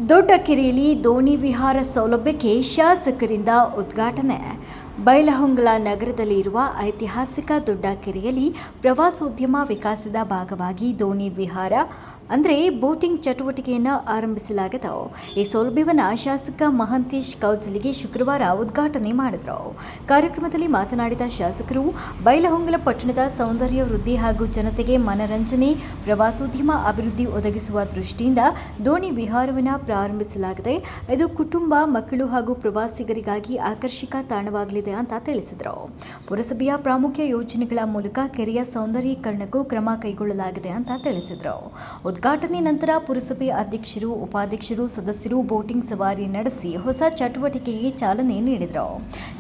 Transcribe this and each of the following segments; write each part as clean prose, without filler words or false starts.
ದೊಡ್ಡ ಕೆರೆಯಲ್ಲಿ ದೋಣಿ ವಿಹಾರ ಸೌಲಭ್ಯಕ್ಕೆ ಶಾಸಕರಿಂದ ಉದ್ಘಾಟನೆ. ಬೈಲಹೊಂಗಲ ನಗರದಲ್ಲಿ ಇರುವ ಐತಿಹಾಸಿಕ ದೊಡ್ಡ ಕೆರೆಯಲ್ಲಿ ಪ್ರವಾಸೋದ್ಯಮ ವಿಕಾಸದ ಭಾಗವಾಗಿ ದೋಣಿ ವಿಹಾರ ಅಂದರೆ ಬೋಟಿಂಗ್ ಚಟುವಟಿಕೆಯನ್ನು ಆರಂಭಿಸಲಾಗಿದೆ. ಈ ಸೌಲಭ್ಯವನ್ನು ಶಾಸಕ ಮಹಾಂತೇಶ್ ಕೌಜಲಿಗೆ ಶುಕ್ರವಾರ ಉದ್ಘಾಟನೆ ಮಾಡಿದರು. ಕಾರ್ಯಕ್ರಮದಲ್ಲಿ ಮಾತನಾಡಿದ ಶಾಸಕರು, ಬೈಲಹೊಂಗಲ ಪಟ್ಟಣದ ಸೌಂದರ್ಯ ವೃದ್ಧಿ ಹಾಗೂ ಜನತೆಗೆ ಮನರಂಜನೆ, ಪ್ರವಾಸೋದ್ಯಮ ಅಭಿವೃದ್ಧಿ ಒದಗಿಸುವ ದೃಷ್ಟಿಯಿಂದ ದೋಣಿ ವಿಹಾರವನ್ನು ಪ್ರಾರಂಭಿಸಲಾಗಿದೆ. ಇದು ಕುಟುಂಬ, ಮಕ್ಕಳು ಹಾಗೂ ಪ್ರವಾಸಿಗರಿಗಾಗಿ ಆಕರ್ಷಕ ತಾಣವಾಗಲಿದೆ ಅಂತ ತಿಳಿಸಿದರು. ಪುರಸಭೆಯ ಪ್ರಾಮುಖ್ಯ ಯೋಜನೆಗಳ ಮೂಲಕ ಕೆರೆಯ ಸೌಂದರ್ಯೀಕರಣಕ್ಕೂ ಕ್ರಮ ಕೈಗೊಳ್ಳಲಾಗಿದೆ ಅಂತ ತಿಳಿಸಿದರು. ಉದ್ಘಾಟನೆ ನಂತರ ಪುರಸಭೆ ಅಧ್ಯಕ್ಷರು, ಉಪಾಧ್ಯಕ್ಷರು, ಸದಸ್ಯರು ಬೋಟಿಂಗ್ ಸವಾರಿ ನಡೆಸಿ ಹೊಸ ಚಟುವಟಿಕೆಗೆ ಚಾಲನೆ ನೀಡಿದರು.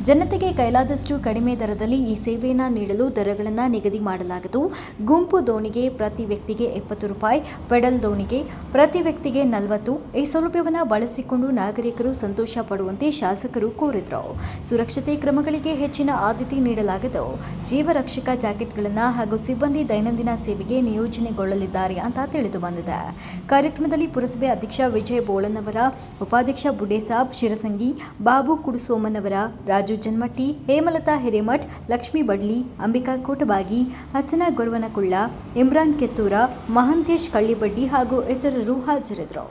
ಜನತೆಗೆ ಕೈಲಾದಷ್ಟು ಕಡಿಮೆ ದರದಲ್ಲಿ ಈ ಸೇವೆಯನ್ನು ನೀಡಲು ದರಗಳನ್ನು ನಿಗದಿ ಮಾಡಲಾಗಿದ್ದು, ಗುಂಪು ದೋಣಿಗೆ ಪ್ರತಿ ವ್ಯಕ್ತಿಗೆ 20 ರೂಪಾಯಿ, ಪೆಡಲ್ ದೋಣಿಗೆ ಪ್ರತಿ ವ್ಯಕ್ತಿಗೆ 40. ಈ ಸೌಲಭ್ಯವನ್ನು ಬಳಸಿಕೊಂಡು ನಾಗರಿಕರು ಸಂತೋಷ ಪಡುವಂತೆ ಶಾಸಕರು ಕೋರಿದರು. ಸುರಕ್ಷತೆ ಕ್ರಮಗಳಿಗೆ ಹೆಚ್ಚಿನ ಆದ್ಯತೆ ನೀಡಲಾಗಿದ್ದು, ಜೀವರಕ್ಷಕ ಜಾಕೆಟ್ಗಳನ್ನು ಹಾಗೂ ಸಿಬ್ಬಂದಿ ದೈನಂದಿನ ಸೇವೆಗೆ ನಿಯೋಜನೆಗೊಳ್ಳಲಿದ್ದಾರೆ ಅಂತ ತಿಳಿದು ಬಂದಿದೆ. ಕಾರ್ಯಕ್ರಮದಲ್ಲಿ ಪುರಸಭೆ ಅಧ್ಯಕ್ಷ ವಿಜಯ್ ಬೋಳನವರ, ಉಪಾಧ್ಯಕ್ಷ ಬುಡೇಸಾಬ್ ಶಿರಸಂಗಿ, ಬಾಬು ಕುಡುಸೋಮನವರ, ರಾಜು ಜನ್ಮಟ್ಟಿ, ಹೇಮಲತಾ ಹಿರೇಮಠ್, ಲಕ್ಷ್ಮೀ ಬಡ್ಲಿ, ಅಂಬಿಕಾ ಕೋಟಬಾಗಿ, ಹಸನ ಗೊರವನಕುಳ್ಳ, ಇಮ್ರಾನ್ ಕೆತ್ತೂರ, ಮಹಾಂತೇಶ್ ಕಳ್ಳಿಬಡ್ಡಿ ಹಾಗೂ ಇತರರು ಹಾಜರಿದ್ದರು.